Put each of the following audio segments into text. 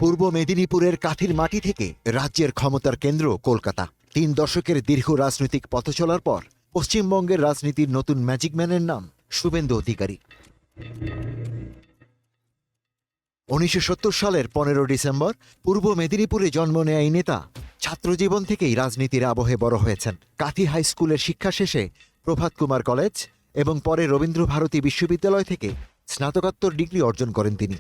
পূর্ব মেদিনীপুরের কাঠির মাটি থেকে রাজ্যের ক্ষমতার কেন্দ্র কলকাতা। 3 দশকের দীর্ঘ রাজনৈতিক পথ চলার পর পশ্চিমবঙ্গের রাজনীতির নতুন ম্যাজিকম্যানের নাম শুভেন্দু অধিকারী। 1970 সালের 15 ডিসেম্বর পূর্ব মেদিনীপুরে জন্ম নেয়া এই নেতা ছাত্রজীবন থেকেই রাজনীতির আবহে বড় হয়েছেন। কাঠি হাই স্কুলের শিক্ষা শেষে প্রভাত কুমার কলেজ এবং পরে রবীন্দ্রভারতী বিশ্ববিদ্যালয় থেকে স্নাতকোত্তর ডিগ্রি অর্জন করেন তিনি।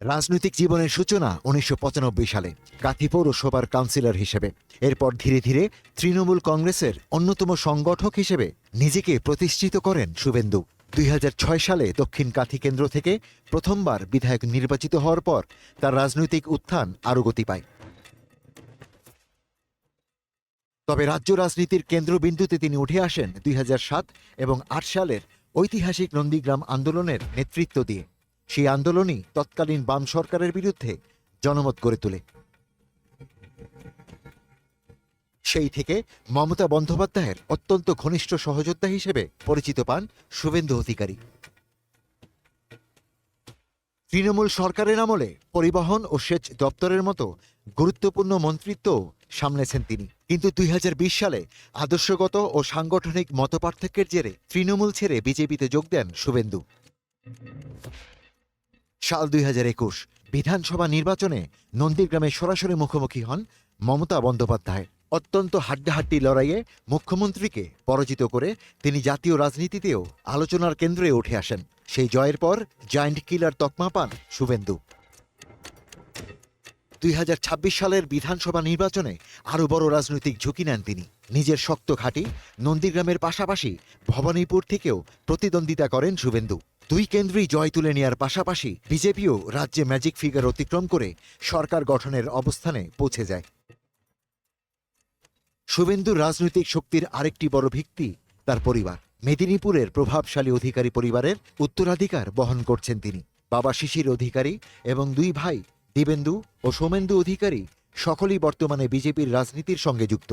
রাজনৈতিক জীবনের সূচনা 1995 সালে কাঠি পৌরসভার কাউন্সিলর হিসেবে। এরপর ধীরে ধীরে তৃণমূল কংগ্রেসের অন্যতম সংগঠক হিসেবে নিজেকে প্রতিষ্ঠিত করেন শুভেন্দু। 2006 সালে দক্ষিণ কাঠি কেন্দ্র থেকে প্রথমবার বিধায়ক নির্বাচিত হওয়ার পর তার রাজনৈতিক উত্থান আরও গতি পায়। তবে রাজ্য রাজনীতির কেন্দ্রবিন্দুতে তিনি উঠে আসেন 2007 এবং 8 সালের ঐতিহাসিক নন্দীগ্রাম আন্দোলনের নেতৃত্ব দিয়ে। সেই আন্দোলনই তৎকালীন বাম সরকারের বিরুদ্ধে জনমত গড়ে তোলে। সেই থেকে মমতা বন্দ্যোপাধ্যায়ের অত্যন্ত ঘনিষ্ঠ সহযোদ্ধা হিসেবে পরিচিত পান শুভেন্দু অধিকারী। তৃণমূল সরকারের আমলে পরিবহন ও সেচ দপ্তরের মতো গুরুত্বপূর্ণ মন্ত্রিত্ব সামলেছেন তিনি। কিন্তু 2020 সালে আদর্শগত ও সাংগঠনিক মতপার্থক্যের জেরে তৃণমূল ছেড়ে বিজেপিতে যোগ দেন শুভেন্দু। সাল 2021 বিধানসভা নির্বাচনে নন্দীগ্রামে সরাসরি মুখোমুখি হন মমতা বন্দ্যোপাধ্যায়। অত্যন্ত হাড্ডাহাড্ডি লড়াইয়ে মুখ্যমন্ত্রীকে পরাজিত করে তিনি জাতীয় রাজনীতিতেও আলোচনার কেন্দ্রে উঠে আসেন। সেই জয়ের পর জায়ান্ট কিলার তকমা পান শুভেন্দু। 2026 সালের বিধানসভা নির্বাচনে আরও বড় রাজনৈতিক ঝুঁকি নেন তিনি। নিজের শক্ত ঘাঁটি নন্দীগ্রামের পাশাপাশি ভবানীপুর থেকেও প্রতিদ্বন্দ্বিতা করেন শুভেন্দু। 2 কেন্দ্রেই জয় তুলে নেওয়ার পাশাপাশি বিজেপিও রাজ্যে ম্যাজিক ফিগার অতিক্রম করে সরকার গঠনের অবস্থানে পৌঁছে যায়। শুভেন্দুর রাজনৈতিক শক্তির আরেকটি বড় ভিত্তি তার পরিবার। মেদিনীপুরের প্রভাবশালী অধিকারী পরিবারের উত্তরাধিকার বহন করছেন তিনি। বাবা শিশির অধিকারী এবং 2 ভাই দিবেন্দু ও সোমেন্দু অধিকারী সকলেই বর্তমানে বিজেপির রাজনীতির সঙ্গে যুক্ত।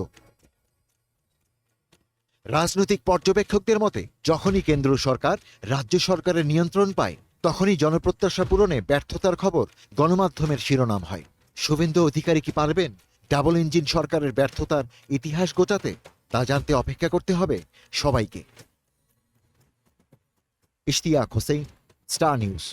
রাজনৈতিক পর্যবেক্ষকদের মতে যখনই কেন্দ্র সরকার রাজ্য সরকারের নিয়ন্ত্রণ পায় তখনই জনপ্রত্যাশা পূরণে ব্যর্থতার খবর গণমাধ্যমের শিরোনাম হয়। শুভেন্দু অধিকারী কি পারবেন ডাবল ইঞ্জিন সরকারের ব্যর্থতার ইতিহাস গোছাতে? তা জানতে অপেক্ষা করতে হবে সবাইকে। Ishtiaq Hossain, star news.